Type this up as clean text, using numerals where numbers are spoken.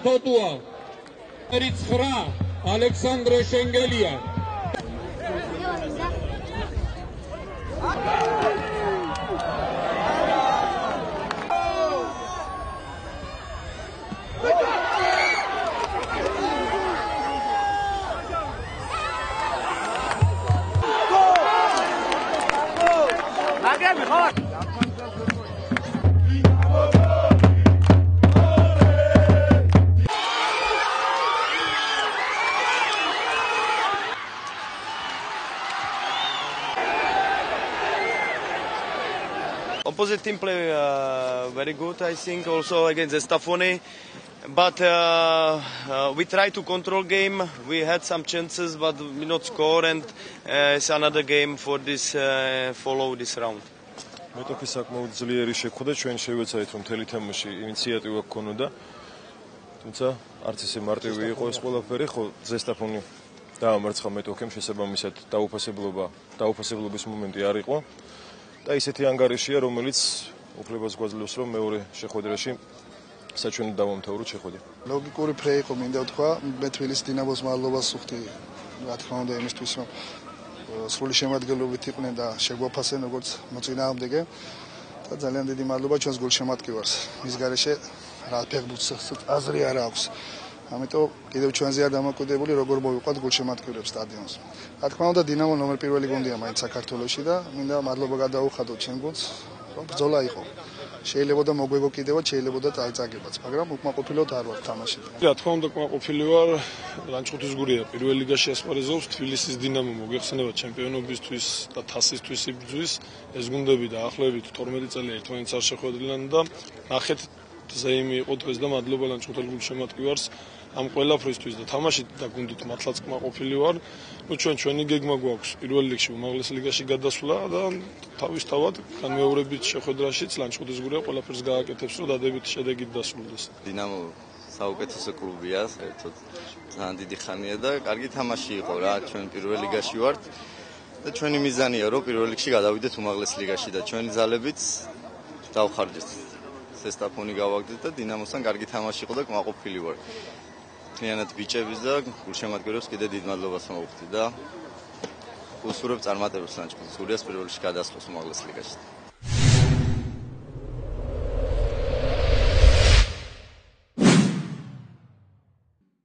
თოტუა. 9 ალექსანდრე შენგელია. Opposite team play very good, I think, also against Zestafoni. But we try to control game. We had some chances, but we not score, and it's another game for this follow this round. მეტოქი საკმაოდ ძლიერი შეხვდა, ჩვენ შევეცადეთ რომ მთელი თამაში ინიციატივა გქონოდა. თუმცა არც ისე მარტივი იყო ეს ყველაფერი, ხო ზესტაფონი დაამარცხა მეტოქემ, შესაბამისად დაუფასებლობის მომენტი არ იყო. და ისეთი ანგარიშია, რომელიც უფლებას გვაძლევს, რომ მეორე შეხვედრაში საჩვენოდ დავამთავროთ შეხვედრა. ლოგიკური ფრე იყო, მინდა ვთქვა, მე თბილისის დინამოს მადლობას ვუხდი, რა თქმა უნდა, იმისთვის, რომ სრული შემადგენლობით იყვნენ და შეგვაფასენ როგორც მოწინააღმდეგე და ძალიან დიდი მადლობა ჩვენს გულშემატკივარს. მის გარეშე რა ფეხბურთს აზრი არ აქვს. ამიტომ კიდევ ჩვენზე არ დამოუკიდებელი როგორ მოვიყვათ გულშემატკივრებს სტადიონს. რა თქმა უნდა, დინამო ნომერ პირველი გუნდია მაინც საქართველოში და მინდა მადლობა გადაუხადოთ ჩვენ გუნდს, რომ ბრძოლა იყო. შეიძლება მოგვეგო კიდევაც, შეიძლება წაიწაგებაც, მაგრამ უკმაყოფილოდ არ ვარ თამაში. რა თქმა უნდა, უკმაყოფილი ვარ. ლანჩხუთის გურია პირველ ლიგაში ასპარეზობს, თბილისის დინამო მოგეხსენება ჩემპიონობისთვის და თასისთვის იბრძვის. ეს გუნდები დაახლოებით 12 წელი ერთმანეთს არ შეხვედრილან და ნახეთ ზეიმი იყო დღეს და მადლობა ლანჩხუთელ გულშემატკივარს ამ ყველაფრისთვის და თამაშით და გუნდით მართლაც კმაყოფილი ვარ. ჩვენი გეგმა გვაქვს პირველ ლიგში უმაღლეს ლიგაში გადასვლა და თავისთავად განმეორებით შეხვედრაშიც ლანჩხუთის გურია ყველაფერს გააკეთებს, რომ დადებითი შედეგით დასრულდეს. დინამო საუკეთესო კლუბია, საერთოდ ძალიან დიდი ხანია და კარგი თამაში იყო რა, ჩვენ პირველ ლიგაში ვართ და ჩვენი მიზანია რომ პირველ ლიგში გადავიდეთ უმაღლეს ლიგაში და ჩვენი ძალებით დავხარჯეთ. ზესტაფონი გავაგდეთ და დინამოსთან კარგი თამაში იყო და კმაყოფილი ვარ. მთლიანად ბიჭების და გულშემატკივრებს კიდე დიდ მადლობას მოვუხდი და უსურვებ წარმატებებს ლანჩხუთის გურიას პირველ რიგში გადასვლას უმაღლეს ლიგაში.